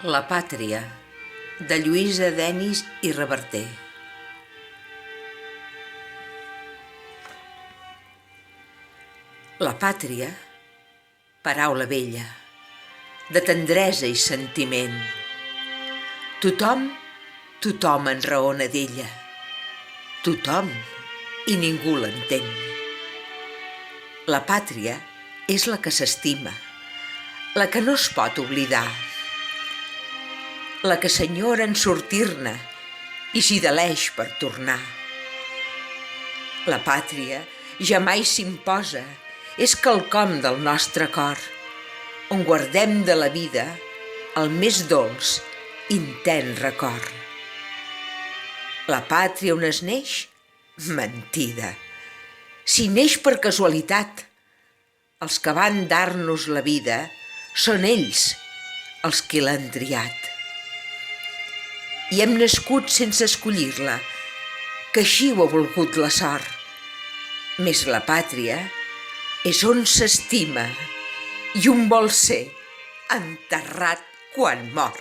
La pàtria, de Lluïsa Denis i Reverter. La pàtria, paraula vella, de tendresa i sentiment. Tothom enraona d'ella. Tothom i ningú l'entén. La pàtria és la que s'estima, la que no es pot oblidar, la que s'enyora en sortir-ne i s'hi deleix per tornar. La pàtria jamai s'imposa, és quelcom del nostre cor, on guardem de la vida el més dolç, intens record. La pàtria on es neix? Mentida! Si neix per casualitat, els que van dar-nos la vida són ells els qui l'han triat. I hem nascut sense escollir-la, que així ho ha volgut la sort. Més la pàtria és on s'estima i un vol ser enterrat quan mor.